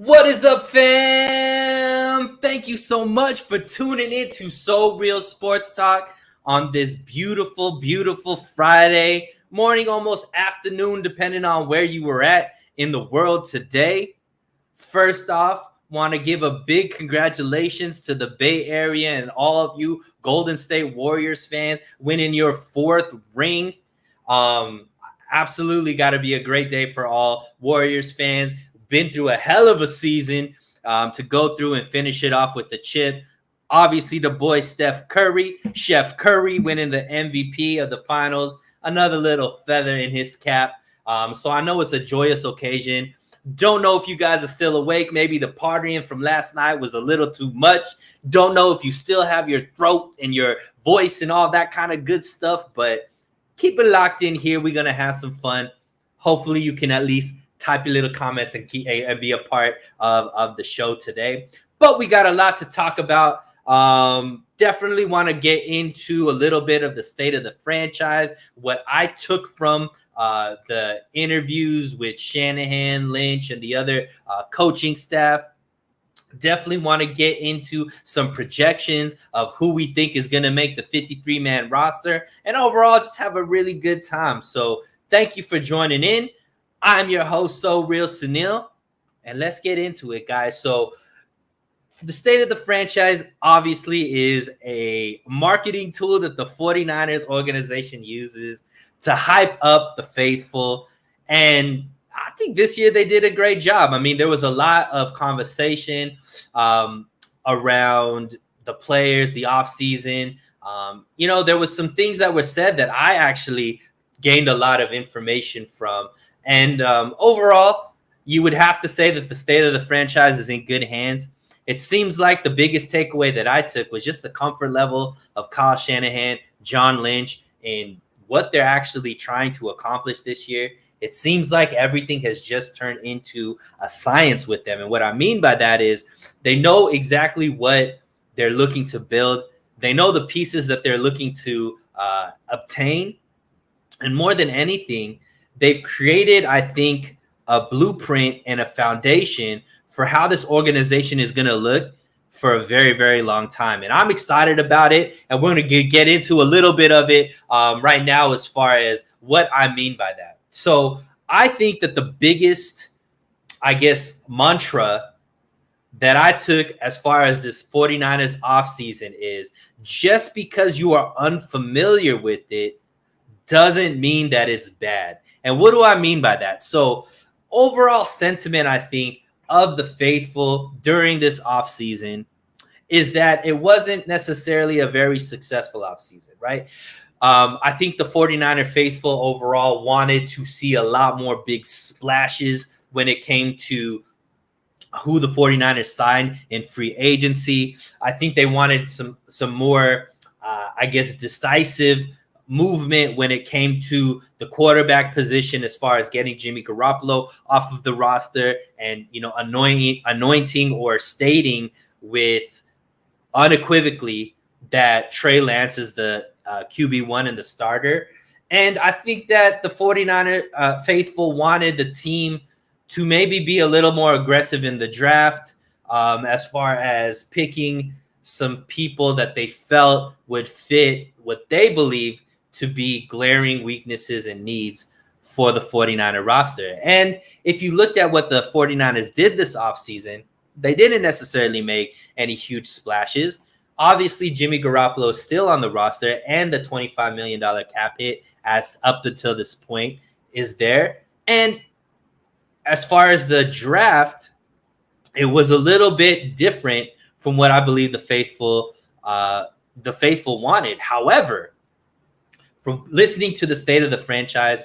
What is up, fam? Thank you so much for tuning in to So Real Sports Talk on this beautiful, beautiful Friday morning, almost afternoon, depending on where you were at in the world today. First off, want to give a big congratulations to the Bay Area and all of you Golden State Warriors fans winning your fourth ring. Absolutely got to be a great day for all Warriors fans. Been through a hell of a season to go through and finish it off with the chip. Obviously, the boy Chef Curry winning the MVP of the finals. Another little feather in his cap. So I know it's a joyous occasion. Don't know if you guys are still awake. Maybe the partying from last night was a little too much. Don't know if you still have your throat and your voice and all that kind of good stuff. But keep it locked in here. We're going to have some fun. Hopefully, you can at least type your little comments and be a part of the show today. But we got a lot to talk about. Definitely want to get into a little bit of the state of the franchise, what I took from the interviews with Shanahan, Lynch, and the other coaching staff. Definitely want to get into some projections of who we think is going to make the 53-man roster, and overall just have a really good time. So thank you for joining in. I'm your host, So Real Sunil, and let's get into it, guys. So the state of the franchise obviously is a marketing tool that the 49ers organization uses to hype up the faithful. And I think this year they did a great job. I mean, there was a lot of conversation around the players, the offseason. There was some things that were said that I actually gained a lot of information from. And overall, you would have to say that the state of the franchise is in good hands. It seems like the biggest takeaway that I took was just the comfort level of Kyle Shanahan, John Lynch, and what they're actually trying to accomplish this year. It seems like everything has just turned into a science with them. And what I mean by that is they know exactly what they're looking to build. They know the pieces that they're looking to obtain. And more than anything, they've created, I think, a blueprint and a foundation for how this organization is going to look for a very, very long time. And I'm excited about it. And we're going to get into a little bit of it right now as far as what I mean by that. So I think that the biggest, mantra that I took as far as this 49ers offseason is just because you are unfamiliar with it doesn't mean that it's bad. And what do I mean by that? So overall sentiment, I think, of the faithful during this offseason is that it wasn't necessarily a very successful offseason, right? I think the 49er faithful overall wanted to see a lot more big splashes when it came to who the 49ers signed in free agency. I think they wanted some more, decisive movement when it came to the quarterback position as far as getting Jimmy Garoppolo off of the roster and, anointing or stating with unequivocally that Trey Lance is the QB1 and the starter. And I think that the 49er faithful wanted the team to maybe be a little more aggressive in the draft as far as picking some people that they felt would fit what they believe to be glaring weaknesses and needs for the 49er roster. And if you looked at what the 49ers did this offseason, they didn't necessarily make any huge splashes. Obviously, Jimmy Garoppolo is still on the roster, and the $25 million cap hit as up until this point is there. And as far as the draft, it was a little bit different from what I believe the faithful wanted. However, from listening to the state of the franchise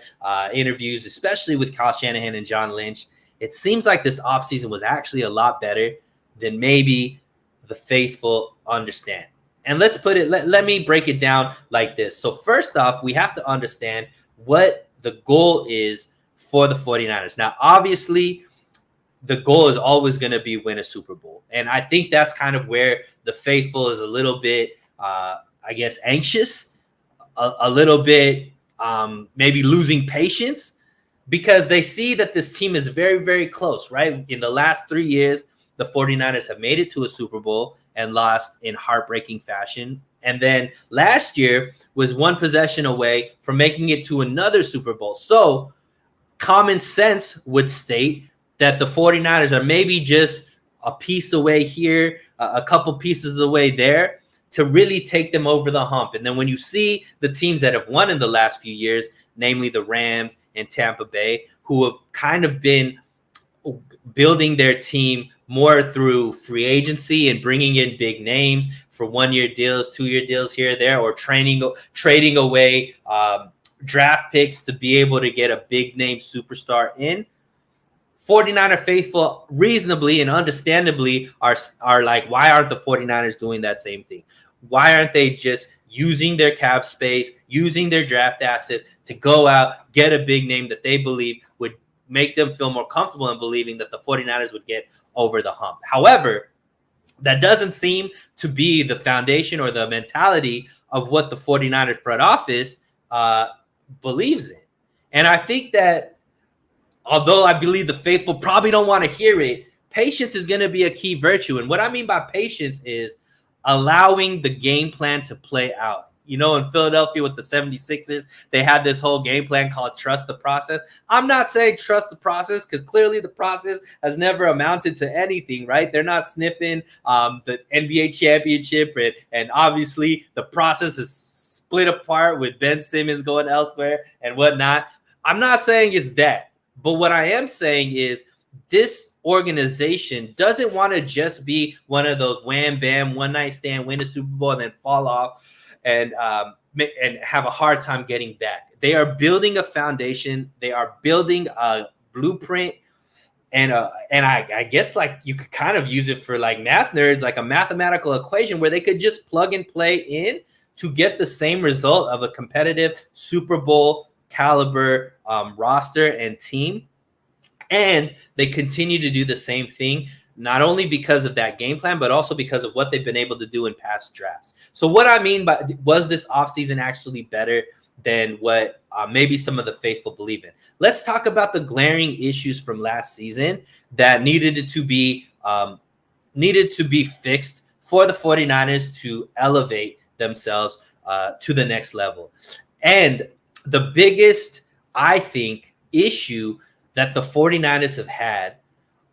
interviews, especially with Kyle Shanahan and John Lynch, it seems like this offseason was actually a lot better than maybe the faithful understand. And let's put it, let me break it down like this. So first off, we have to understand what the goal is for the 49ers. Now, obviously, the goal is always going to be win a Super Bowl. And I think that's kind of where the faithful is a little bit, anxious, a little bit maybe losing patience because they see that this team is very, very close, right? In the last 3 years, the 49ers have made it to a Super Bowl and lost in heartbreaking fashion. And then last year was one possession away from making it to another Super Bowl. So common sense would state that the 49ers are maybe just a piece away here, a couple pieces away there to really take them over the hump. And then when you see the teams that have won in the last few years, namely the Rams and Tampa Bay, who have kind of been building their team more through free agency and bringing in big names for 1-year deals, 2-year deals here or there, or trading away draft picks to be able to get a big name superstar in. 49er faithful reasonably and understandably are like, why aren't the 49ers doing that same thing? Why aren't they just using their cap space, using their draft assets to go out, get a big name that they believe would make them feel more comfortable in believing that the 49ers would get over the hump? However, that doesn't seem to be the foundation or the mentality of what the 49ers front office believes in. And I think that although I believe the faithful probably don't want to hear it, patience is going to be a key virtue. And what I mean by patience is allowing the game plan to play out. You know, in Philadelphia with the 76ers, they had this whole game plan called trust the process. I'm not saying trust the process because clearly the process has never amounted to anything, right? They're not sniffing the NBA championship. And obviously the process is split apart with Ben Simmons going elsewhere and whatnot. I'm not saying it's that. But what I am saying is this organization doesn't want to just be one of those wham, bam, one night stand, win a Super Bowl, and then fall off and have a hard time getting back. They are building a foundation. They are building a blueprint. And I guess like you could kind of use it for like math nerds, like a mathematical equation where they could just plug and play in to get the same result of a competitive Super Bowl caliber roster and team. And they continue to do the same thing, not only because of that game plan, but also because of what they've been able to do in past drafts. So what I mean by, was this offseason actually better than what maybe some of the faithful believe in? Let's talk about the glaring issues from last season that needed to be fixed for the 49ers to elevate themselves to the next level. And the biggest, I think, issue that the 49ers have had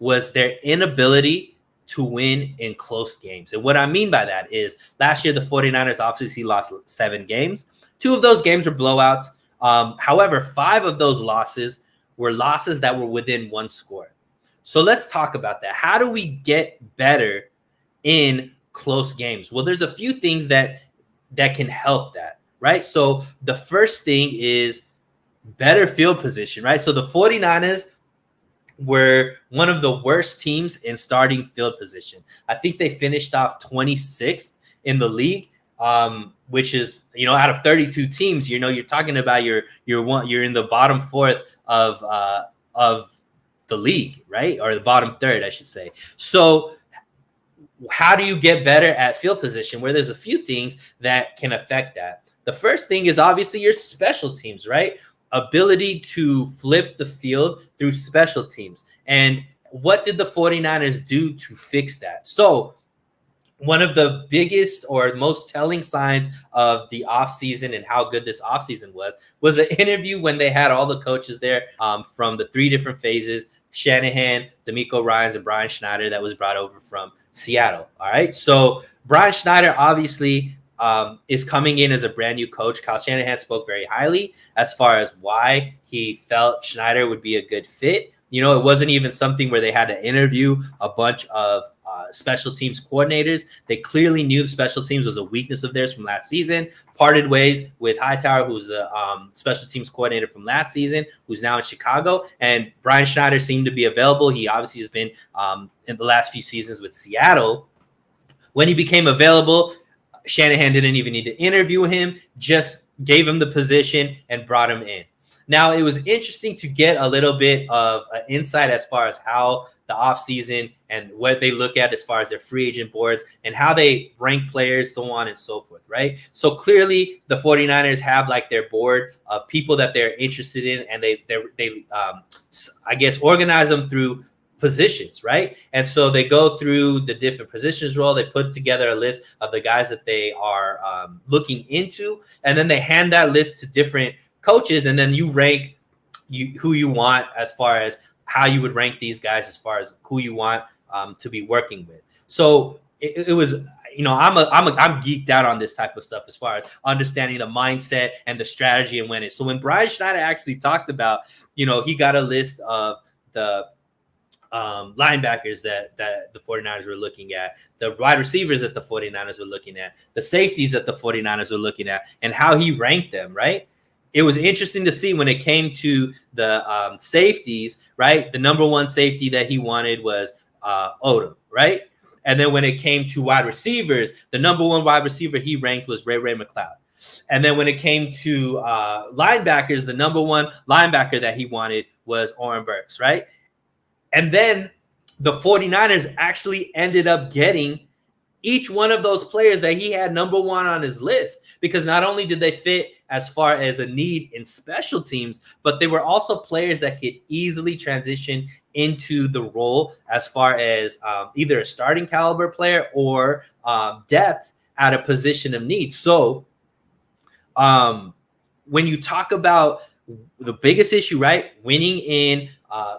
was their inability to win in close games. And what I mean by that is last year, the 49ers obviously lost 7 games. 2 of those games were blowouts. However, 5 of those losses were losses that were within 1 score. So let's talk about that. How do we get better in close games? Well, there's a few things that can help that, right? So the first thing is better field position, right? So the 49ers were one of the worst teams in starting field position. I think they finished off 26th in the league, which is, out of 32 teams, you're talking about you're in the bottom 4th of the league, right? Or the bottom 3rd, I should say. So how do you get better at field position? Where there's a few things that can affect that. The first thing is obviously your special teams, right? Ability to flip the field through special teams. And what did the 49ers do to fix that? So one of the biggest or most telling signs of the offseason and how good this offseason was an interview when they had all the coaches there from the 3 different phases: Shanahan, D'Amico Ryans, and Brian Schneider, that was brought over from Seattle. All right. So Brian Schneider obviously is coming in as a brand new coach. Kyle Shanahan spoke very highly as far as why he felt Schneider would be a good fit. It wasn't even something where they had to interview a bunch of special teams coordinators. They clearly knew the special teams was a weakness of theirs from last season. Parted ways with Hightower, who's the special teams coordinator from last season, who's now in Chicago. And Brian Schneider seemed to be available. He obviously has been in the last few seasons with Seattle. When he became available, Shanahan didn't even need to interview him, just gave him the position and brought him in. Now, it was interesting to get a little bit of insight as far as how the offseason and what they look at as far as their free agent boards and how they rank players, so on and so forth, right? So clearly the 49ers have like their board of people that they're interested in, and they I guess organize them through positions, right? And so they go through the different positions role. They put together a list of the guys that they are looking into, and then they hand that list to different coaches, and then you rank who you want as far as how you would rank these guys as far as who you want to be working with. So it was, I'm geeked out on this type of stuff as far as understanding the mindset and the strategy and winning. So when Brian Schneider actually talked about, he got a list of the linebackers that the 49ers were looking at, the wide receivers that the 49ers were looking at, the safeties that the 49ers were looking at, and how he ranked them, right? It was interesting to see when it came to the safeties, right? The number one safety that he wanted was Odom, right? And then when it came to wide receivers, the number one wide receiver he ranked was Ray McCloud. And then when it came to linebackers, the number one linebacker that he wanted was Oren Burks, right? And then the 49ers actually ended up getting each one of those players that he had number one on his list, because not only did they fit as far as a need in special teams, but they were also players that could easily transition into the role as far as either a starting caliber player or depth at a position of need. So when you talk about the biggest issue, right, winning in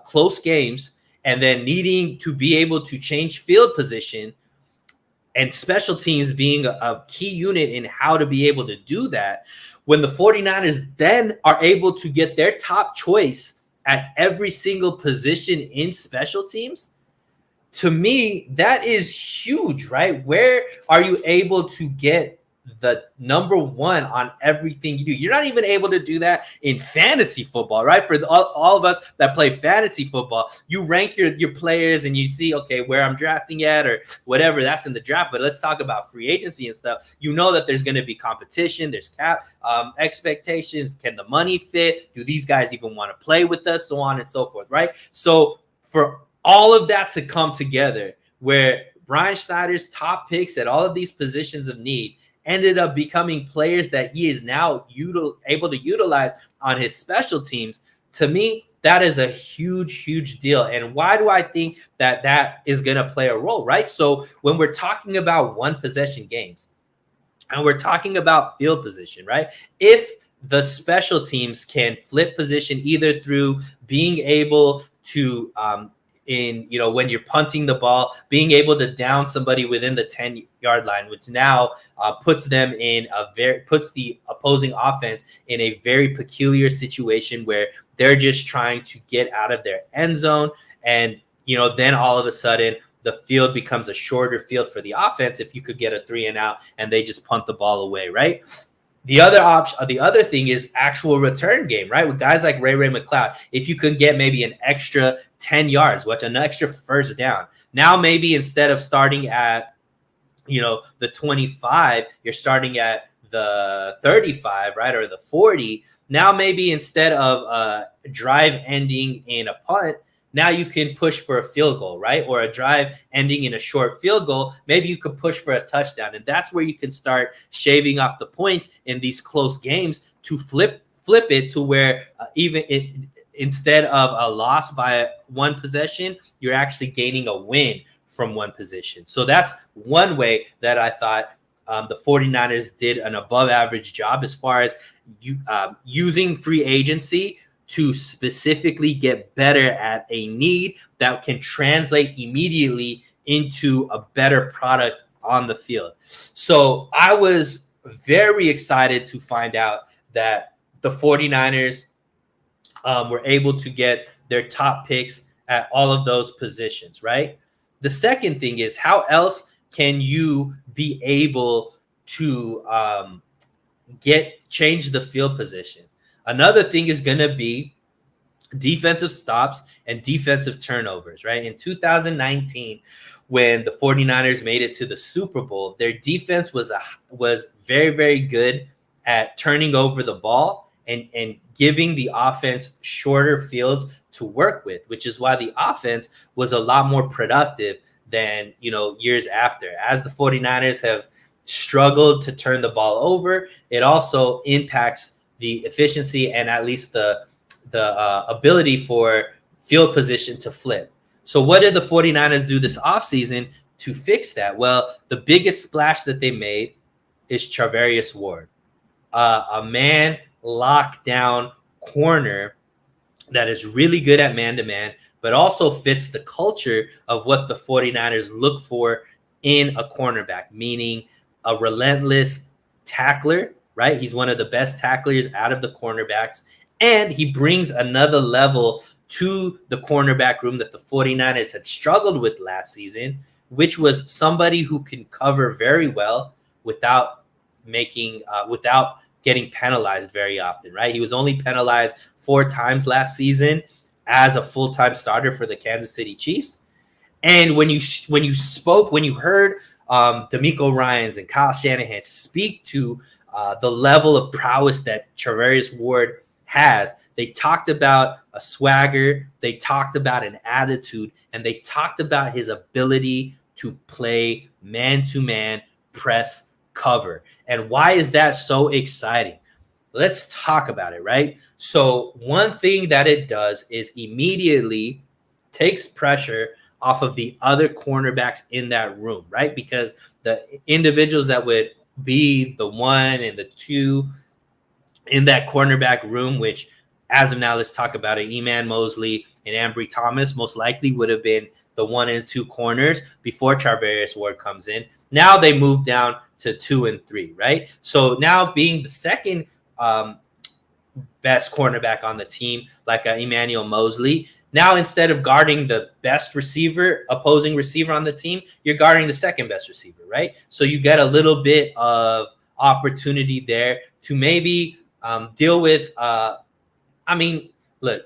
close games, and then needing to be able to change field position, and special teams being a key unit in how to be able to do that, when the 49ers then are able to get their top choice at every single position in special teams, to me, that is huge, right? Where are you able to get the number one on everything you do? You're not even able to do that in fantasy football, right? For all of us that play fantasy football, you rank your players and you see, okay, where I'm drafting at or whatever, that's in the draft. But let's talk about free agency and stuff. You know that there's going to be competition. There's cap expectations. Can the money fit? Do these guys even want to play with us? So on and so forth, right? So for all of that to come together, where Brian Schneider's top picks at all of these positions of need ended up becoming players that he is now able to utilize on his special teams, to me, that is a huge, huge deal. And why do I think that is going to play a role, right? So when we're talking about one possession games and we're talking about field position, right? If the special teams can flip position either through being able to when you're punting the ball, being able to down somebody within the 10-yard line, which now puts the opposing offense in a very peculiar situation where they're just trying to get out of their end zone. And, then all of a sudden the field becomes a shorter field for the offense if you could get a 3-and-out and they just punt the ball away, right? The other thing is actual return game, right? With guys like Ray McCloud, if you could get maybe an extra 10 yards, an extra first down. Now maybe instead of starting at, the 25, you're starting at the 35, right? Or the 40. Now maybe instead of a drive ending in a punt, now you can push for a field goal, right? Or a drive ending in a short field goal. Maybe you could push for a touchdown. And that's where you can start shaving off the points in these close games to flip it to where instead of a loss by one possession, you're actually gaining a win from one position. So that's one way that I thought the 49ers did an above average job as far as using free agency to specifically get better at a need that can translate immediately into a better product on the field. So I was very excited to find out that the 49ers were able to get their top picks at all of those positions, right? The second thing is, how else can you be able to change the field position? Another thing is going to be defensive stops and defensive turnovers, right? In 2019, when the 49ers made it to the Super Bowl, their defense was very, very good at turning over the ball and giving the offense shorter fields to work with, which is why the offense was a lot more productive than, years after. As the 49ers have struggled to turn the ball over, it also impacts the efficiency and at least the ability for field position to flip. So what did the 49ers do this offseason to fix that? Well, the biggest splash that they made is Charvarius Ward, a man lockdown corner that is really good at man-to-man, but also fits the culture of what the 49ers look for in a cornerback, meaning a relentless tackler, right? He's one of the best tacklers out of the cornerbacks, and he brings another level to the cornerback room that the 49ers had struggled with last season, which was somebody who can cover very well without getting penalized very often, right? He was only penalized 4 times last season as a full-time starter for the Kansas City Chiefs. And when you heard D'Amico Ryans and Kyle Shanahan speak to the level of prowess that Charvarius Ward has, they talked about a swagger, they talked about an attitude, and they talked about his ability to play man-to-man press cover. And why is that so exciting? Let's talk about it, right? So one thing that it does is immediately takes pressure off of the other cornerbacks in that room, right? Because the individuals that would be the 1 and the 2 in that cornerback room, which as of now, let's talk about it, Eman Mosley and Ambry Thomas most likely would have been the 1 and 2 corners before Charvarius Ward comes in. Now they move down to 2 and 3, right? So now being the second best cornerback on the team, like Emmanuel Mosley, now instead of guarding the best opposing receiver on the team, you're guarding the second best receiver, right? So you get a little bit of opportunity there to maybe deal with. Look,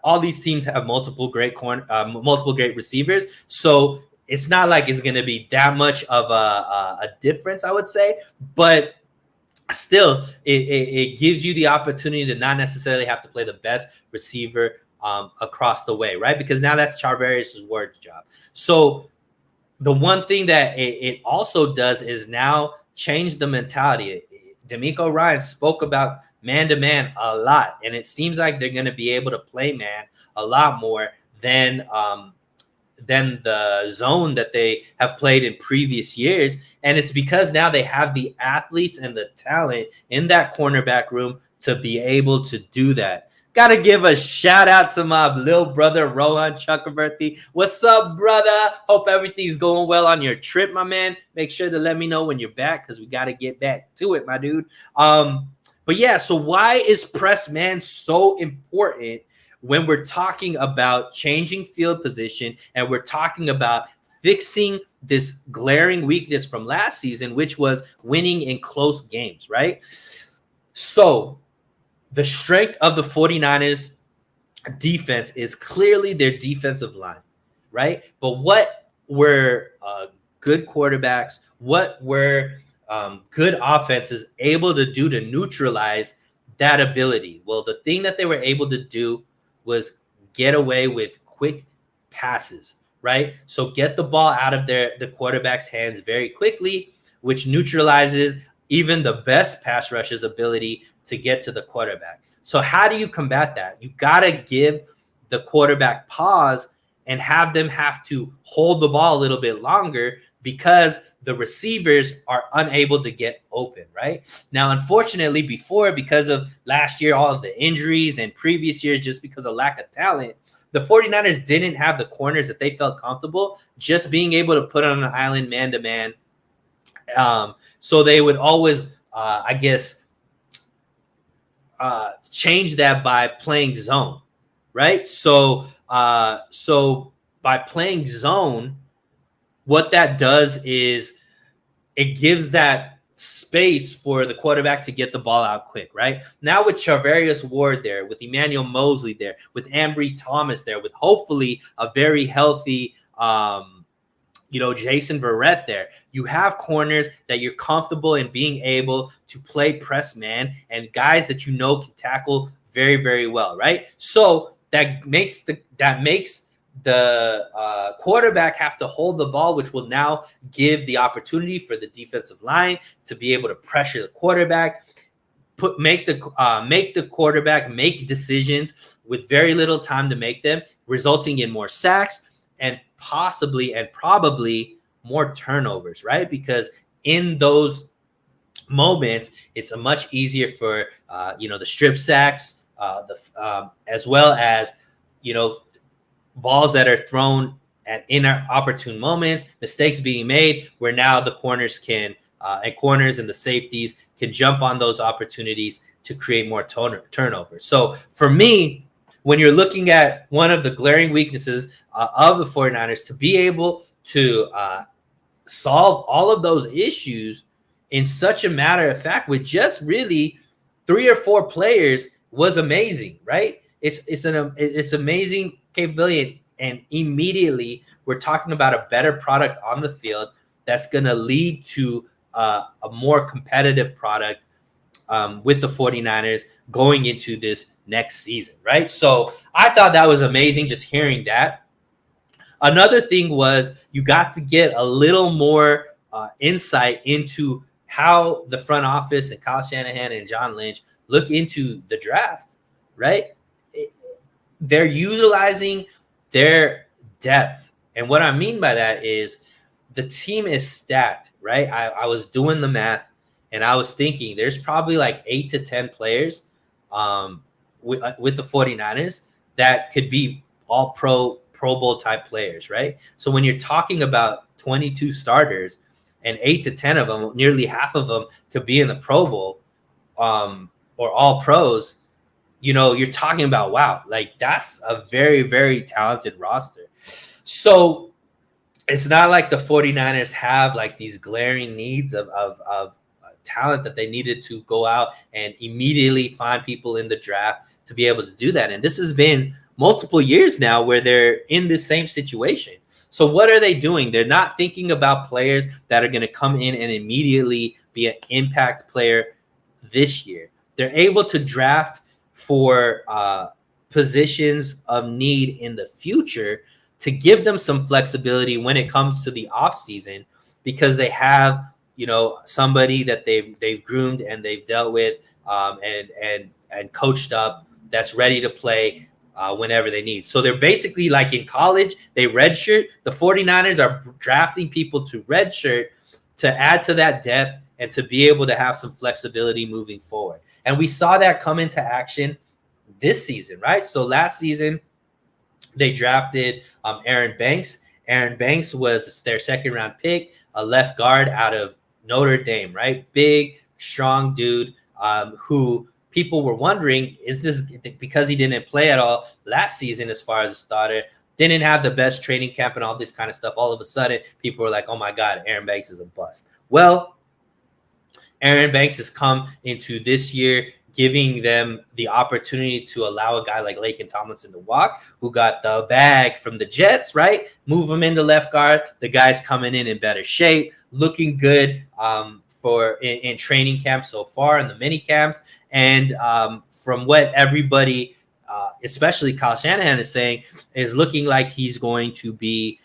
all these teams have multiple great receivers, so it's not like it's going to be that much of a difference, I would say, but still, it gives you the opportunity to not necessarily have to play the best receiver across the way, right? Because now that's Charvarius Ward's job. So the one thing that it also does is now change the mentality. D'Amico Ryan spoke about man-to-man a lot, and it seems like they're going to be able to play man a lot more than the zone that they have played in previous years. And it's because now they have the athletes and the talent in that cornerback room to be able to do that. Got to give a shout out to my little brother, Rohan Chakravarti. What's up, brother? Hope everything's going well on your trip, my man. Make sure to let me know when you're back because we got to get back to it, my dude. But yeah, so why is press man so important when we're talking about changing field position and we're talking about fixing this glaring weakness from last season, which was winning in close games, right? So the strength of the 49ers defense is clearly their defensive line, right? But what were good quarterbacks, what were good offenses able to do to neutralize that ability? Well, the thing that they were able to do was get away with quick passes, right? So get the ball out of the quarterback's hands very quickly, which neutralizes even the best pass rusher's ability to get to the quarterback. So how do you combat that? You got to give the quarterback pause and have them have to hold the ball a little bit longer because the receivers are unable to get open, right? Now, unfortunately, because of last year, all of the injuries and previous years, just because of lack of talent, the 49ers didn't have the corners that they felt comfortable just being able to put on an island man-to-man. So they would always, change that by playing zone, right? So by playing zone, what that does is it gives that space for the quarterback to get the ball out quick, right? Now with Charvarius Ward there, with Emmanuel Mosley there, with Ambry Thomas there, with hopefully a very healthy Jason Verrett there, you have corners that you're comfortable in being able to play press man and guys that can tackle very, very well, right? So that makes the quarterback have to hold the ball, which will now give the opportunity for the defensive line to be able to pressure the quarterback, make the quarterback make decisions with very little time to make them, resulting in more sacks and possibly and probably more turnovers, right? Because in those moments, it's a much easier for the strip sacks, as well as balls that are thrown at inopportune moments, mistakes being made, where now the corners and the safeties can jump on those opportunities to create more turnovers. So for me, when you're looking at one of the glaring weaknesses of the 49ers, to be able to solve all of those issues in such a matter of fact with just really 3 or 4 players was amazing, right? It's amazing capability, and immediately we're talking about a better product on the field that's going to lead to a more competitive product with the 49ers going into this next season, right? So I thought that was amazing just hearing that. Another thing was you got to get a little more insight into how the front office and Kyle Shanahan and John Lynch look into the draft, right? They're utilizing their depth. And what I mean by that is the team is stacked, right? I was doing the math and I was thinking there's probably like 8 to 10 players with the 49ers that could be all Pro Bowl type players, right? So when you're talking about 22 starters and 8 to 10 of them, nearly half of them could be in the Pro Bowl or all pros, you're talking about, wow, like that's a very, very talented roster. So it's not like the 49ers have like these glaring needs of talent that they needed to go out and immediately find people in the draft to be able to do that. And this has been multiple years now where they're in the same situation. So what are they doing? They're not thinking about players that are going to come in and immediately be an impact player this year. They're able to draft for positions of need in the future to give them some flexibility when it comes to the offseason, because they have, somebody that they've groomed and they've dealt with and coached up that's ready to play whenever they need. So they're basically like in college, they redshirt. The 49ers are drafting people to redshirt to add to that depth and to be able to have some flexibility moving forward. And we saw that come into action this season, right? So last season, they drafted Aaron Banks. Aaron Banks was their second-round pick, a left guard out of Notre Dame, right? Big, strong dude who people were wondering, is this because he didn't play at all last season as far as a starter, didn't have the best training camp and all this kind of stuff. All of a sudden, people were like, oh, my God, Aaron Banks is a bust. Well, Aaron Banks has come into this year giving them the opportunity to allow a guy like Laken Tomlinson to walk, who got the bag from the Jets, right? Move him into left guard. The guy's coming in better shape, looking good in training camp so far, in the mini camps. And from what everybody, especially Kyle Shanahan, is saying, is looking like he's going to be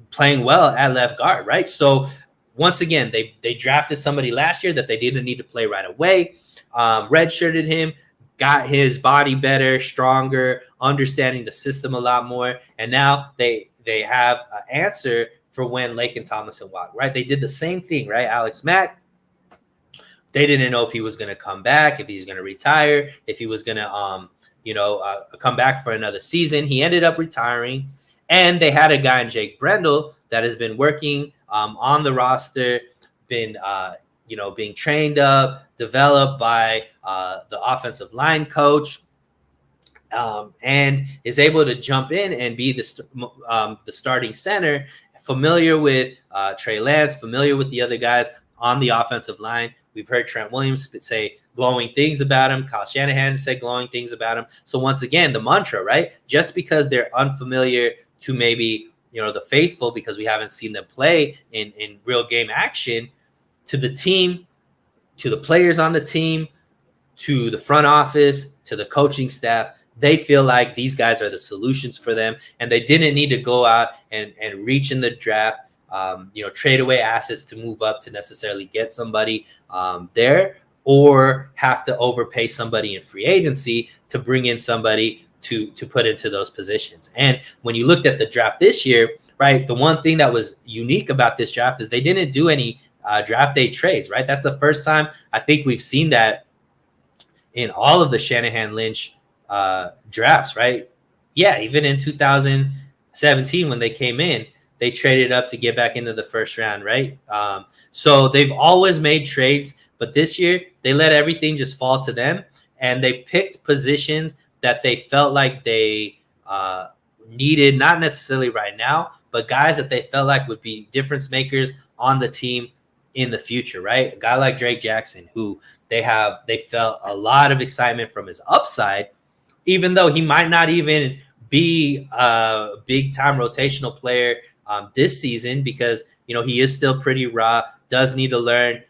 playing well at left guard, right? So once again, they drafted somebody last year that they didn't need to play right away, redshirted him, got his body better, stronger, understanding the system a lot more. And now they have an answer for when Laken Tomlinson walked, right? They did the same thing, right? Alex Mack, they didn't know if he was going to come back, if he's going to retire, if he was going to, come back for another season. He ended up retiring. And they had a guy in Jake Brendel that has been working on the roster, been, being trained up, developed by the offensive line coach, and is able to jump in and be the starting center, familiar with Trey Lance, familiar with the other guys on the offensive line. We've heard Trent Williams say glowing things about him. Kyle Shanahan say glowing things about him. So once again, the mantra, right? Just because they're unfamiliar to maybe, the faithful, because we haven't seen them play in real game action, to the team, to the players on the team, to the front office, to the coaching staff, They feel like these guys are the solutions for them, and they didn't need to go out and reach in the draft, trade away assets to move up to necessarily get somebody there, or have to overpay somebody in free agency to bring in somebody to put into those positions. And when you looked at the draft this year, right, the one thing that was unique about this draft is they didn't do any draft day trades, right? That's the first time I think we've seen that in all of the Shanahan Lynch drafts, right? Yeah, even in 2017 when they came in, they traded up to get back into the first round, right? So they've always made trades, but this year they let everything just fall to them, and they picked positions that they felt like they needed, not necessarily right now, but guys that they felt like would be difference makers on the team in the future, right? A guy like Drake Jackson, who they felt a lot of excitement from his upside, even though he might not even be a big time rotational player this season, because he is still pretty raw, does need to learn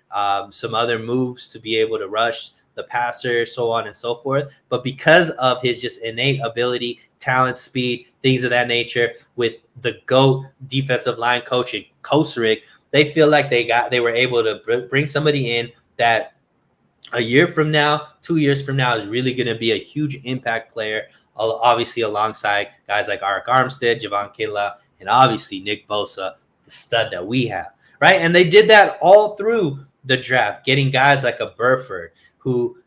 some other moves to be able to rush the passer, so on and so forth. But because of his just innate ability, talent, speed, things of that nature, with the GOAT defensive line coach and Kosaric, they feel like they were able to bring somebody in that a year from now, 2 years from now, is really going to be a huge impact player, obviously alongside guys like Arik Armstead, Javon Kinlaw, and obviously Nick Bosa, the stud that we have, right? And they did that all through the draft, getting guys like a Burford, who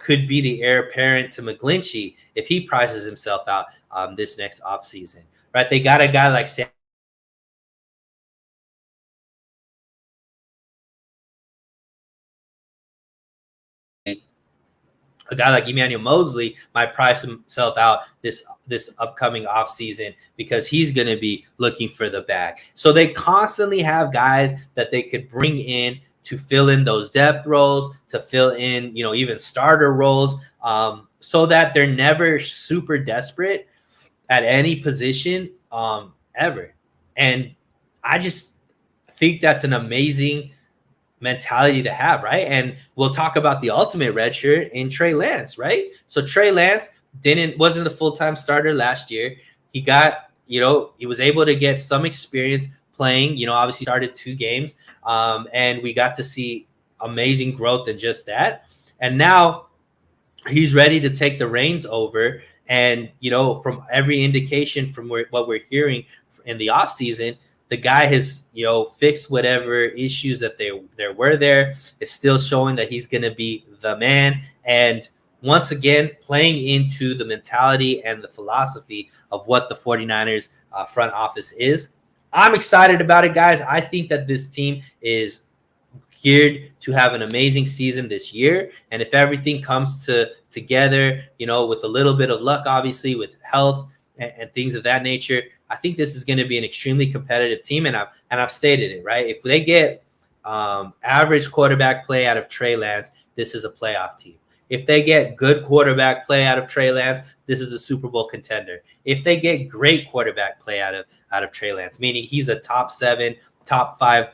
could be the heir apparent to McGlinchey if he prices himself out this next offseason, right? They got a guy like Sam. A guy like Emmanuel Mosley might price himself out this upcoming offseason because he's going to be looking for the bag. So they constantly have guys that they could bring in to fill in those depth roles, to fill in, even starter roles, so that they're never super desperate at any position ever. And I just think that's an amazing mentality to have, right? And we'll talk about the ultimate redshirt in Trey Lance, right? So Trey Lance wasn't the full-time starter last year. He got, he was able to get some experience playing, obviously started 2 games, and we got to see amazing growth in just that. And now he's ready to take the reins over. And, from every indication from what we're hearing in the offseason, the guy has, fixed whatever issues that there were there. It's still showing that he's going to be the man. And once again, playing into the mentality and the philosophy of what the 49ers front office is. I'm excited about it, guys. I think that this team is geared to have an amazing season this year. And if everything comes together, with a little bit of luck, obviously, with health and things of that nature, I think this is going to be an extremely competitive team, and I've stated it, right? If they get average quarterback play out of Trey Lance, this is a playoff team. If they get good quarterback play out of Trey Lance, this is a Super Bowl contender. If they get great quarterback play out of Trey Lance, meaning he's a top 7, top 5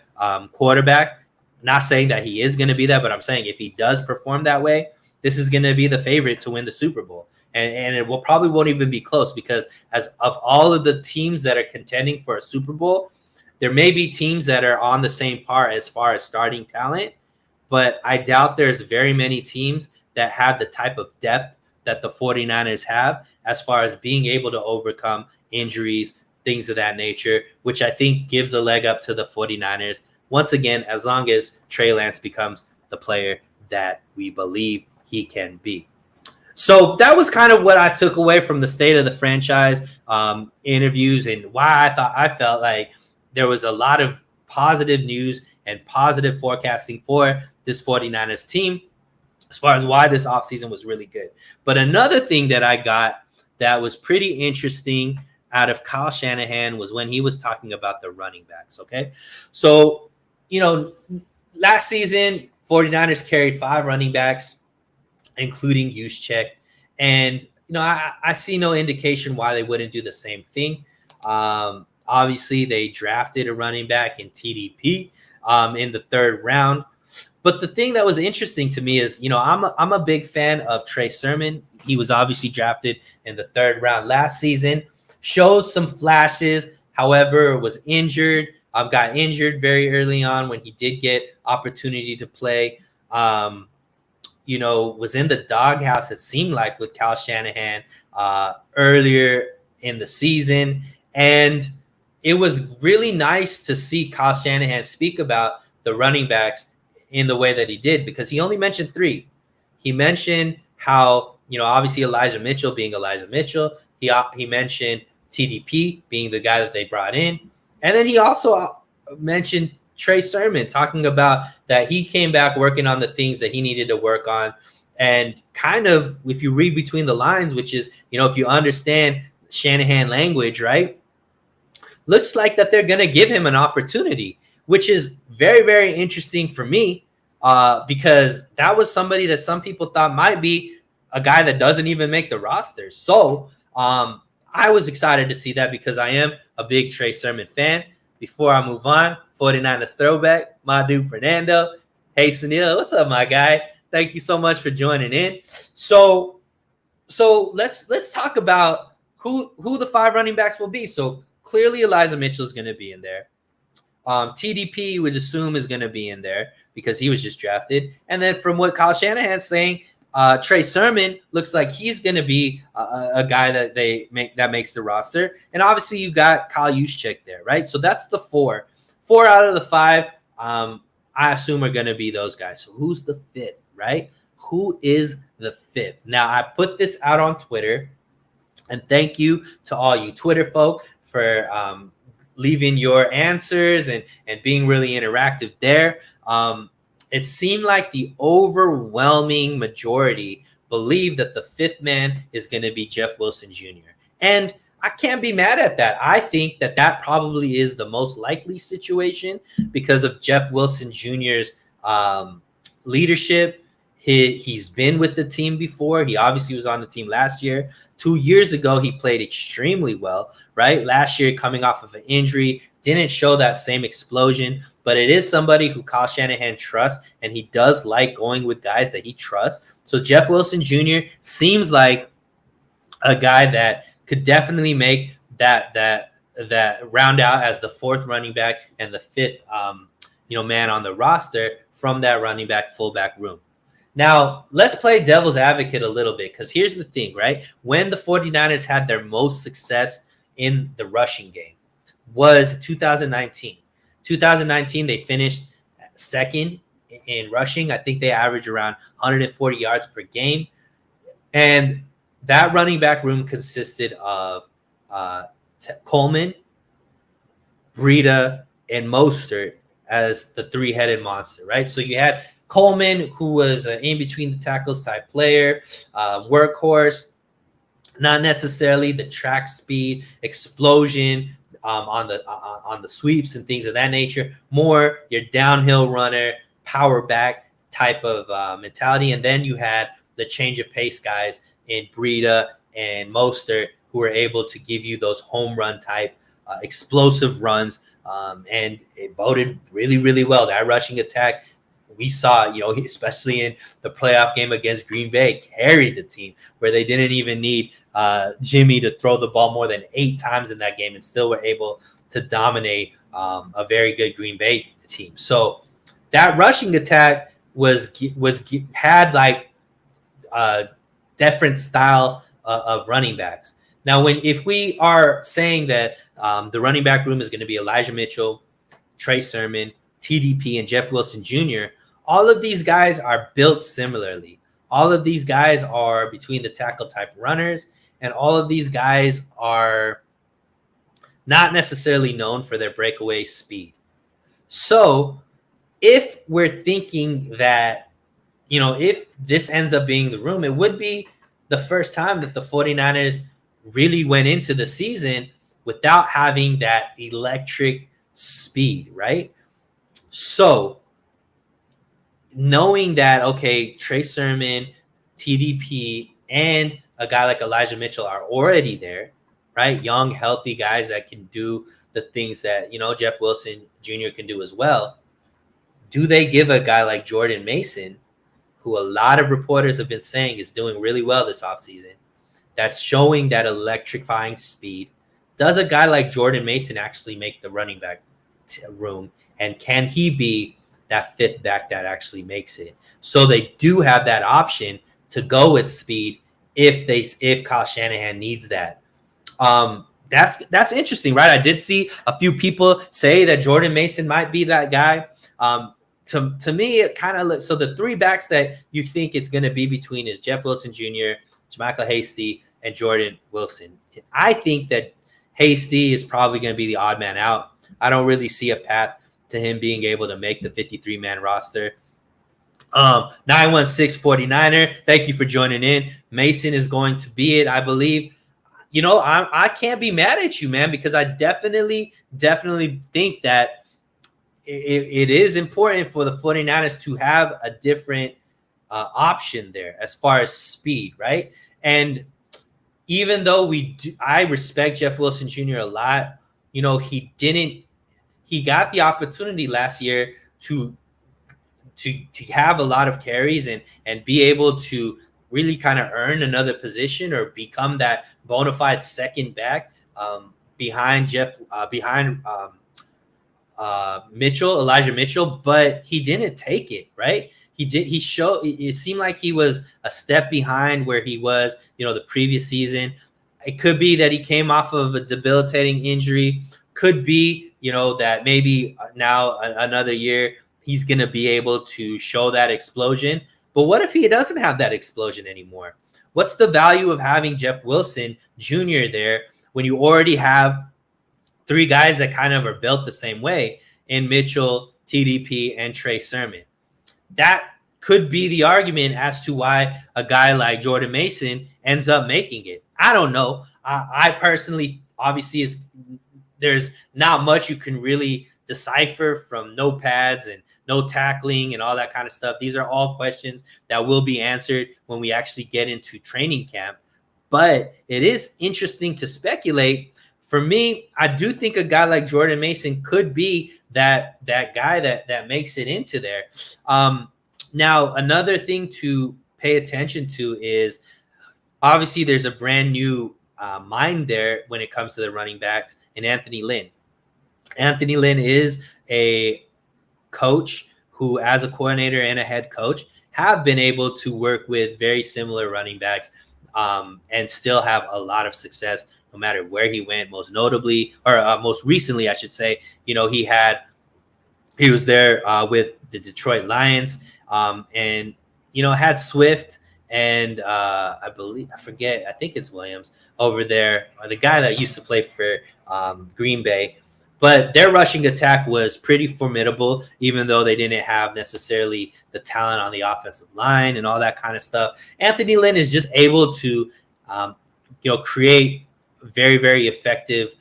quarterback, not saying that he is going to be that, but I'm saying if he does perform that way, this is going to be the favorite to win the Super Bowl. And it probably won't even be close, because as of all of the teams that are contending for a Super Bowl, there may be teams that are on the same par as far as starting talent, but I doubt there's very many teams that have the type of depth that the 49ers have as far as being able to overcome injuries, things of that nature, which I think gives a leg up to the 49ers. Once again, as long as Trey Lance becomes the player that we believe he can be. So that was kind of what I took away from the state of the franchise interviews, and why I felt like there was a lot of positive news and positive forecasting for this 49ers team as far as why this offseason was really good. But another thing that I got that was pretty interesting out of Kyle Shanahan was when he was talking about the running backs, okay? So, last season, 49ers carried 5 running backs, including Juszczyk. And, I see no indication why they wouldn't do the same thing. Obviously, they drafted a running back in TDP in the 3rd round. But the thing that was interesting to me is, I'm a big fan of Trey Sermon. He was obviously drafted in the 3rd round last season, showed some flashes, however, was injured, got injured very early on when he did get opportunity to play. Was in the doghouse, it seemed like, with Kyle Shanahan earlier in the season. And it was really nice to see Kyle Shanahan speak about the running backs in the way that he did, because he only mentioned 3. He mentioned how, obviously Elijah Mitchell being Elijah Mitchell. He mentioned TDP being the guy that they brought in. And then he also mentioned Trey Sermon, talking about that he came back working on the things that he needed to work on. And kind of, if you read between the lines, which is, if you understand Shanahan language, right, looks like that they're going to give him an opportunity, which is very, very interesting for me, because that was somebody that some people thought might be a guy that doesn't even make the roster. So I was excited to see that, because I am a big Trey Sermon fan. Before I move on, 49ers throwback, my dude Fernando. Hey, Sunil, what's up, my guy? Thank you so much for joining in. So let's talk about who the 5 running backs will be. So clearly Elijah Mitchell is going to be in there. TDP, you would assume, is going to be in there because he was just drafted. And then from what Kyle Shanahan's saying, Trey Sermon looks like he's going to be a guy that makes the roster. And obviously you got Kyle Juszczyk there, right? So that's the 4. 4 out of the 5, I assume, are going to be those guys. So who's the 5th, right? Who is the 5th? Now, I put this out on Twitter, and thank you to all you Twitter folk for leaving your answers and being really interactive there. It seemed like the overwhelming majority believe that the 5th man is going to be Jeff Wilson Jr. And I can't be mad at that. I think that probably is the most likely situation because of Jeff Wilson Jr.'s leadership. He's been with the team before. He obviously was on the team last year. 2 years ago, he played extremely well, right? Last year, coming off of an injury, didn't show that same explosion, but it is somebody who Kyle Shanahan trusts, and he does like going with guys that he trusts. So Jeff Wilson Jr. seems like a guy that could definitely make that round out as the 4th running back and the 5th man on the roster from that running back fullback room. Now, let's play devil's advocate a little bit, because here's the thing, right? When the 49ers had their most success in the rushing game was 2019. 2019, they finished 2nd in rushing. I think they averaged around 140 yards per game. And that running back room consisted of Coleman, Breida, and Mostert as the 3-headed monster, right? So you had Coleman, who was an in-between-the-tackles type player, workhorse, not necessarily the track speed, explosion on the sweeps and things of that nature. More your downhill runner, power back type of mentality. And then you had the change of pace guys in Breida and Mostert, who were able to give you those home run type explosive runs. And it boded really, really well. That rushing attack, we saw, especially in the playoff game against Green Bay, carried the team, where they didn't even need Jimmy to throw the ball more than 8 times in that game and still were able to dominate a very good Green Bay team. So that rushing attack had like a different style of running backs. Now, if we are saying that the running back room is going to be Elijah Mitchell, Trey Sermon, TDP, and Jeff Wilson Jr., all of these guys are built similarly. All of these guys are between the tackle type runners, and all of these guys are not necessarily known for their breakaway speed. So if we're thinking that, if this ends up being the room, it would be the first time that the 49ers really went into the season without having that electric speed, right? So knowing that, okay, Trey Sermon, TDP, and a guy like Elijah Mitchell are already there, right? Young, healthy guys that can do the things that, Jeff Wilson Jr. can do as well. do they give a guy like Jordan Mason, who a lot of reporters have been saying is doing really well this offseason, that's showing that electrifying speed? Does a guy like Jordan Mason actually make the running back room? And can he be that fifth back that actually makes it? So they do have that option to go with speed if Kyle Shanahan needs that. That's interesting, right? I did see a few people say that Jordan Mason might be that guy. To me, it kind of so the three backs that you think it's going to be between is Jeff Wilson Jr., JaMycal Hasty, and Jordan Wilson. I think that Hasty is probably going to be the odd man out. I don't really see a path to him being able to make the 53-man roster. 916 49er, thank you for joining in. Mason is going to be it, I believe. I can't be mad at you, man, because I definitely think that it is important for the 49ers to have a different option there as far as speed, right? And even though I respect Jeff Wilson Jr. a lot, he got the opportunity last year to have a lot of carries and be able to really kind of earn another position or become that bona fide second back behind Elijah Mitchell, but he didn't take it, right? It seemed like he was a step behind where he was, the previous season. It could be that he came off of a debilitating injury. Could be, that maybe now another year he's going to be able to show that explosion. But what if he doesn't have that explosion anymore? What's the value of having Jeff Wilson Jr. there when you already have three guys that kind of are built the same way in Mitchell, TDP, and Trey Sermon? That could be the argument as to why a guy like Jordan Mason ends up making it. I don't know. I personally, obviously, there's not much you can really decipher from no pads and no tackling and all that kind of stuff. These are all questions that will be answered when we actually get into training camp. But it is interesting to speculate. For me, I do think a guy like Jordan Mason could be that guy that makes it into there. Now, another thing to pay attention to is obviously there's a brand new mind there when it comes to the running backs and Anthony Lynn. Anthony Lynn is a coach who, as a coordinator and a head coach, have been able to work with very similar running backs and still have a lot of success no matter where he went. Most recently, I should say, he was there with the Detroit Lions and, had Swift and I think it's Williams over there, or the guy that used to play for Green Bay. But their rushing attack was pretty formidable, even though they didn't have necessarily the talent on the offensive line and all that kind of stuff. Anthony Lynn is just able to, create very, very effective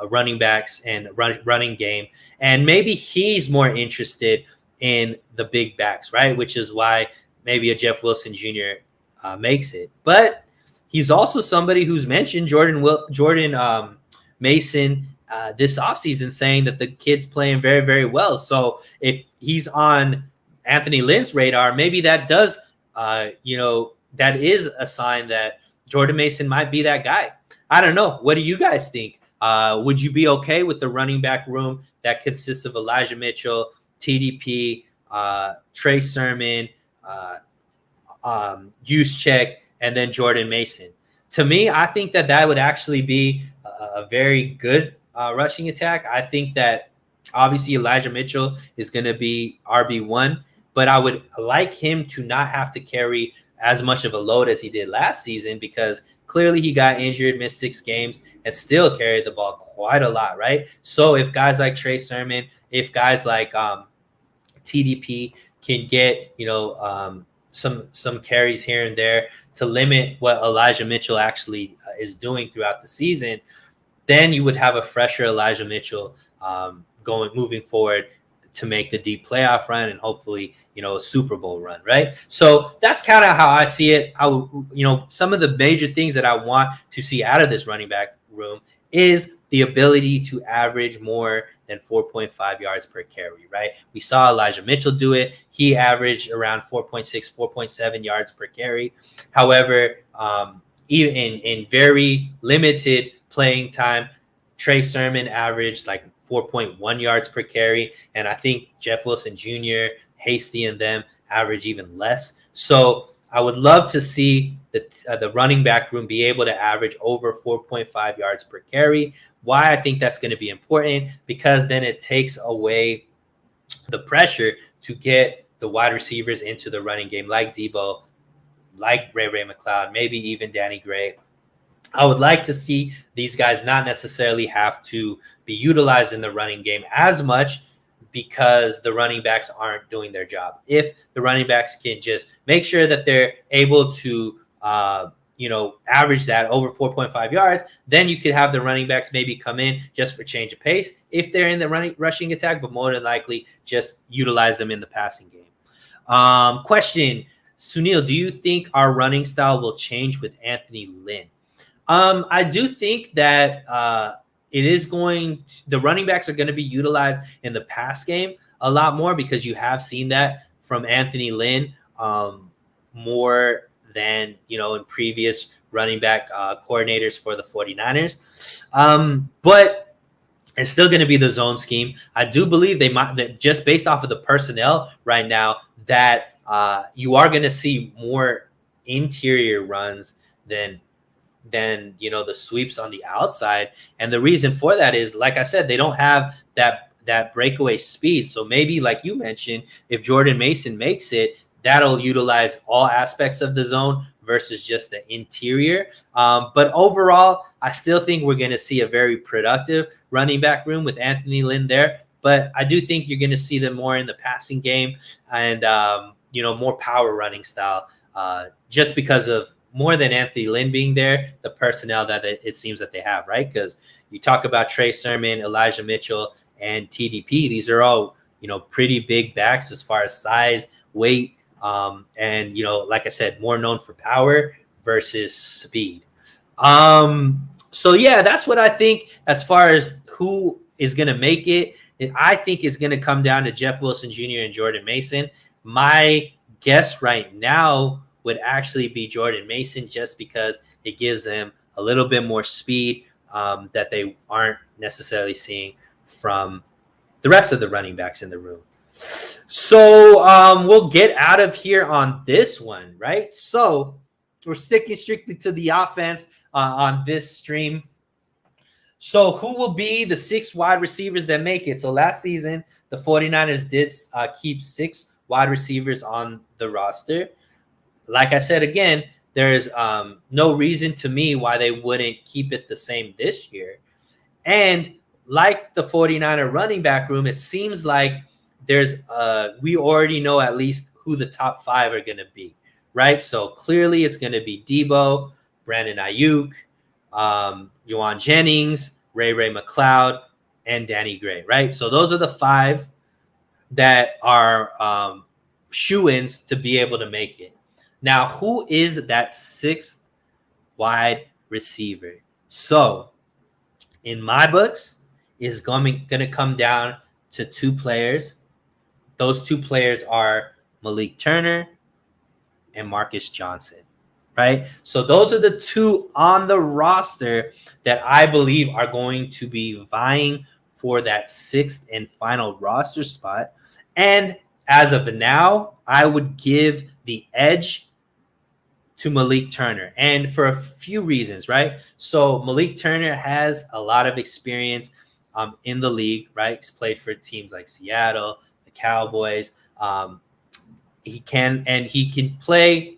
running backs and running game. And maybe he's more interested in the big backs, right? Which is why maybe a Jeff Wilson Jr. Makes it. But he's also somebody who's mentioned Jordan Mason this offseason, saying that the kid's playing very, very well. So if he's on Anthony Lynn's radar, maybe that does, that is a sign that Jordan Mason might be that guy. I don't know. What do you guys think? Would you be okay with the running back room that consists of Elijah Mitchell, TDP, Trey Sermon, Juszczyk, and then Jordan Mason? To me, I think that would actually be a very good rushing attack. I think that obviously Elijah Mitchell is going to be RB1, but I would like him to not have to carry as much of a load as he did last season, because clearly he got injured, missed 6 games, and still carried the ball quite a lot, right? So if guys like Trey Sermon, if guys like TDP can get, some carries here and there to limit what Elijah Mitchell actually is doing throughout the season, then you would have a fresher Elijah Mitchell moving forward to make the deep playoff run and hopefully, a Super Bowl run, right? So that's kind of how I see it. Some of the major things that I want to see out of this running back room is the ability to average more than 4.5 yards per carry, right? We saw Elijah Mitchell do it. He averaged around 4.6, 4.7 yards per carry. However, even in very limited playing time, Trey Sermon averaged like 4.1 yards per carry. And I think Jeff Wilson Jr., Hasty, and them average even less. So I would love to see the running back room be able to average over 4.5 yards per carry. Why I think that's going to be important, because then it takes away the pressure to get the wide receivers into the running game, like Debo, like Ray McCloud, maybe even Danny Gray. I would like to see these guys not necessarily have to be utilized in the running game as much, because the running backs aren't doing their job. If the running backs can just make sure that they're able to, average that over 4.5 yards, then you could have the running backs maybe come in just for change of pace if they're in the rushing attack, but more than likely just utilize them in the passing game. Question, Sunil, do you think our running style will change with Anthony Lynn? I do think that the running backs are going to be utilized in the pass game a lot more, because you have seen that from Anthony Lynn more than, in previous running back coordinators for the 49ers. But it's still going to be the zone scheme. I do believe they might, that just based off of the personnel right now, that you are going to see more interior runs than the sweeps on the outside. And the reason for that is, like I said, they don't have that breakaway speed. So maybe, like you mentioned, if Jordan Mason makes it, that'll utilize all aspects of the zone versus just the interior. But overall, I still think we're going to see a very productive running back room with Anthony Lynn there. But I do think you're going to see them more in the passing game and, more power running style, just because of more than Anthony Lynn being there, the personnel that it seems that they have, right? Because you talk about Trey Sermon, Elijah Mitchell, and TDP. These are all, pretty big backs as far as size, weight, and, like I said, more known for power versus speed. So, yeah, that's what I think as far as who is going to make it. I think it's going to come down to Jeff Wilson Jr. and Jordan Mason. My guess right now would actually be Jordan Mason, just because it gives them a little bit more speed that they aren't necessarily seeing from the rest of the running backs in the room. So we'll get out of here on this one, right? So we're sticking strictly to the offense on this stream. So who will be the 6 wide receivers that make it? So last season, the 49ers did keep 6 wide receivers on the roster. Like I said, again, there's no reason to me why they wouldn't keep it the same this year. And like the 49er running back room, it seems like we already know at least who the top 5 are going to be, right? So clearly it's going to be Debo, Brandon Ayuk, Juwan Jennings, Ray McCloud, and Danny Gray, right? So those are the 5 that are shoo-ins to be able to make it. Now, who is that 6th wide receiver? So, in my books, is going to come down to 2 players. Those 2 players are Malik Turner and Marcus Johnson, right? So those are the 2 on the roster that I believe are going to be vying for that 6th and final roster spot. And as of now, I would give the edge to Malik Turner, and for a few reasons, right? So Malik Turner has a lot of experience in the league, right? He's played for teams like Seattle, the Cowboys. He can play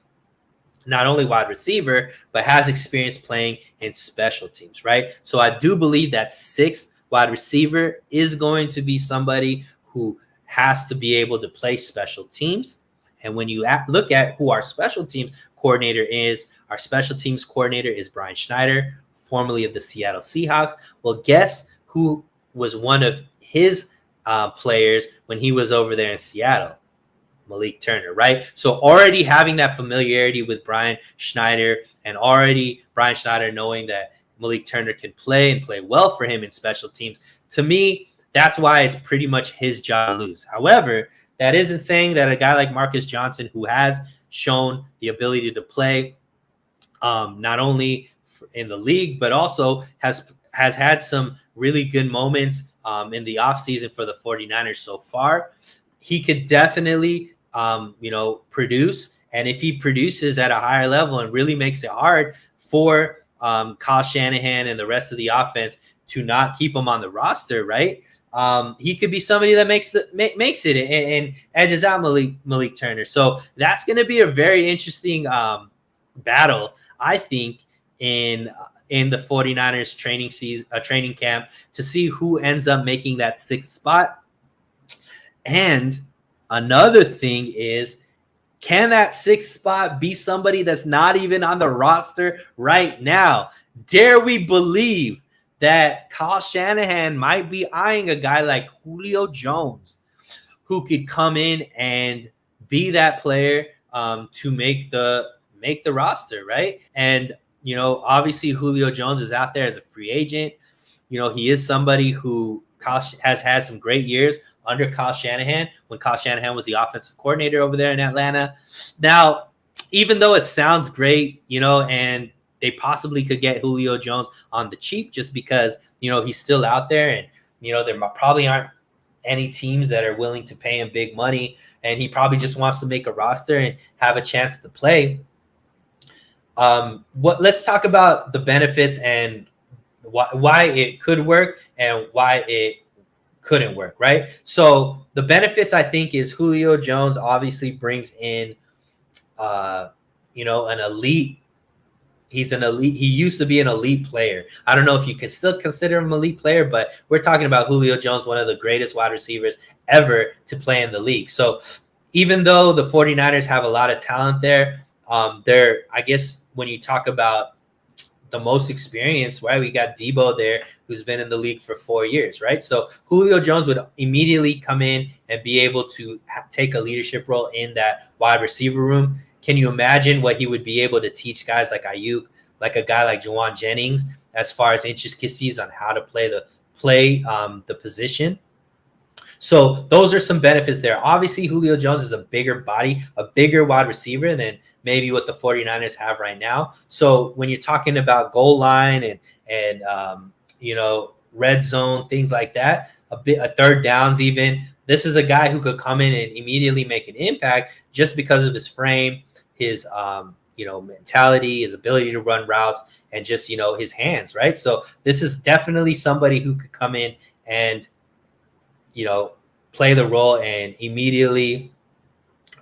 not only wide receiver, but has experience playing in special teams, right? So I do believe that 6th wide receiver is going to be somebody who has to be able to play special teams. And when you look at who our special teams coordinator is, our special teams coordinator is Brian Schneider, formerly of the Seattle Seahawks. Well, guess who was one of his players when he was over there in Seattle? Malik Turner, right? So already having that familiarity with Brian Schneider, and already Brian Schneider knowing that Malik Turner can play and play well for him in special teams, to me, That's why it's pretty much his job to lose. However, that isn't saying that a guy like Marcus Johnson, who has shown the ability to play not only in the league, but also has had some really good moments in the offseason for the 49ers so far. He could definitely, produce. And if he produces at a higher level and really makes it hard for Kyle Shanahan and the rest of the offense to not keep him on the roster, right? He could be somebody that makes it and edges out Malik Turner. So that's going to be a very interesting battle, I think, in the 49ers training camp to see who ends up making that sixth spot. And another thing is, can that sixth spot be somebody that's not even on the roster right now? Dare we believe that Kyle Shanahan might be eyeing a guy like Julio Jones, who could come in and be that player to make the roster, right? And obviously Julio Jones is out there as a free agent. He is somebody who has had some great years under Kyle Shanahan, when Kyle Shanahan was the offensive coordinator over there in Atlanta. Now, even though it sounds great, and they possibly could get Julio Jones on the cheap just because, he's still out there, and, there probably aren't any teams that are willing to pay him big money, and he probably just wants to make a roster and have a chance to play. Let's talk about the benefits and why it could work and why it couldn't work, right? So the benefits, I think, is Julio Jones obviously brings in, an elite. He's an elite. He used to be an elite player. I don't know if you can still consider him an elite player, but we're talking about Julio Jones, one of the greatest wide receivers ever to play in the league. So even though the 49ers have a lot of talent there, I guess when you talk about the most experience, right? We got Debo there, who's been in the league for 4 years, right? So Julio Jones would immediately come in and be able to take a leadership role in that wide receiver room. Can you imagine what he would be able to teach guys like Ayuk, like a guy like Juwan Jennings, as far as intricacies on how to play the position? So those are some benefits there. Obviously, Julio Jones is a bigger body, a bigger wide receiver than maybe what the 49ers have right now. So when you're talking about goal line and red zone, things like that, a third downs even, this is a guy who could come in and immediately make an impact just because of his frame, his mentality, his ability to run routes, and just his hands, right? So this is definitely somebody who could come in and play the role and immediately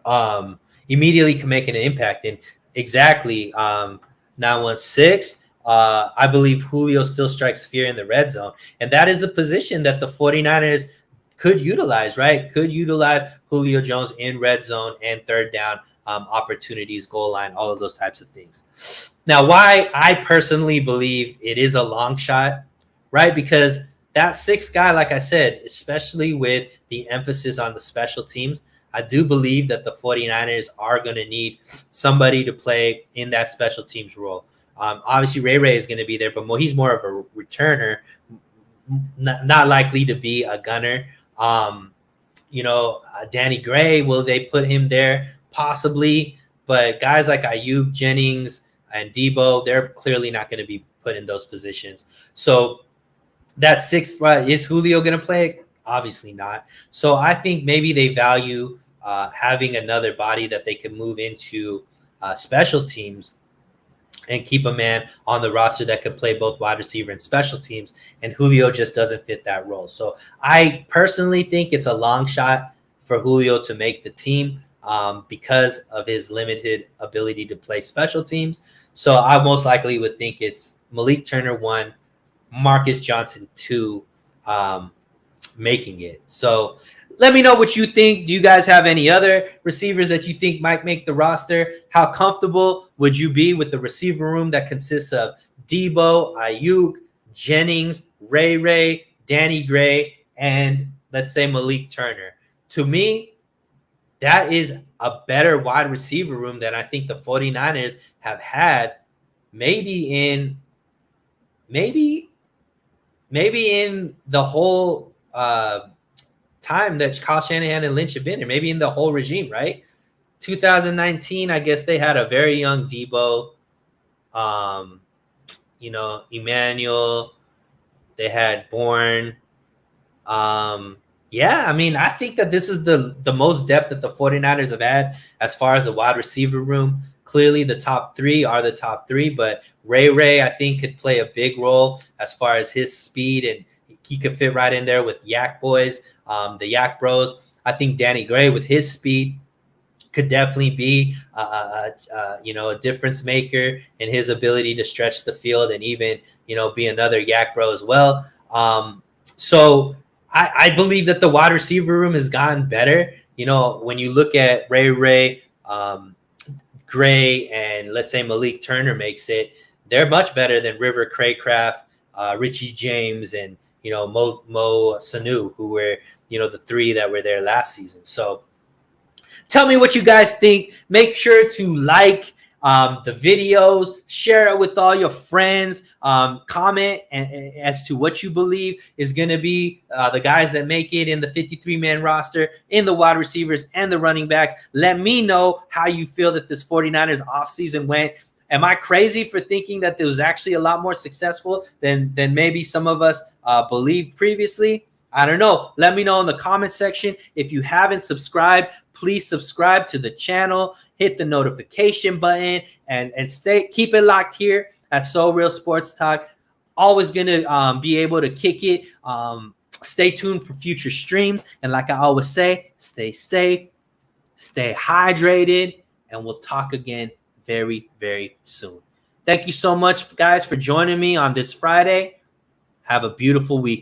can make an impact. And exactly 916, I believe Julio still strikes fear in the red zone. And that is a position that the 49ers could utilize, right? Could utilize Julio Jones in red zone and third down opportunities, goal line, all of those types of things. Now, why I personally believe it is a long shot, right? Because that sixth guy, like I said, especially with the emphasis on the special teams, I do believe that the 49ers are going to need somebody to play in that special teams role. Obviously, Ray is going to be there, but he's more of a returner, not likely to be a gunner. Danny Gray, will they put him there? Possibly. But guys like Ayuk, Jennings, and Debo, they're clearly not going to be put in those positions. So that sixth spot, is Julio going to play? Obviously not. So I think maybe they value having another body that they can move into special teams and keep a man on the roster that could play both wide receiver and special teams. And Julio just doesn't fit that role. So I personally think it's a long shot for Julio to make the team because of his limited ability to play special teams. So I most likely would think it's Malik Turner 1, Marcus Johnson 2, making it. So let me know what you think. Do you guys have any other receivers that you think might make the roster? How comfortable would you be with the receiver room that consists of Debo, Ayuk, Jennings, Ray, Danny Gray, and let's say Malik Turner? To me, that is a better wide receiver room than I think the 49ers have had maybe in the whole time that Kyle Shanahan and Lynch have been there, maybe in the whole regime, right? 2019, I guess they had a very young Debo, Emmanuel. They had Bourne. Yeah, I mean, I think that this is the most depth that the 49ers have had as far as the wide receiver room. Clearly, the top three are the top three, but Ray, I think, could play a big role as far as his speed, and he could fit right in there with Yak Boys, the Yak Bros. I think Danny Gray, with his speed, could definitely be a difference maker in his ability to stretch the field and even be another Yak Bro as well. So I believe that the wide receiver room has gotten better. When you look at Ray, Gray, and let's say Malik Turner makes it, they're much better than River Craycraft, Richie James, and Mo Sanu, who were the three that were there last season. So tell me what you guys think. Make sure to like the videos, share it with all your friends, comment as to what you believe is going to be the guys that make it in the 53-man roster, in the wide receivers and the running backs. Let me know how you feel that this 49ers offseason went. Am I crazy for thinking that it was actually a lot more successful than maybe some of us believed previously? I don't know. Let me know in the comment section. If you haven't subscribed, please subscribe to the channel, hit the notification button, and keep it locked here at So Real Sports Talk. Always gonna be able to kick it. Stay tuned for future streams, and like I always say, stay safe, stay hydrated, and we'll talk again very, very soon. Thank you so much, guys, for joining me on this Friday. Have a beautiful week.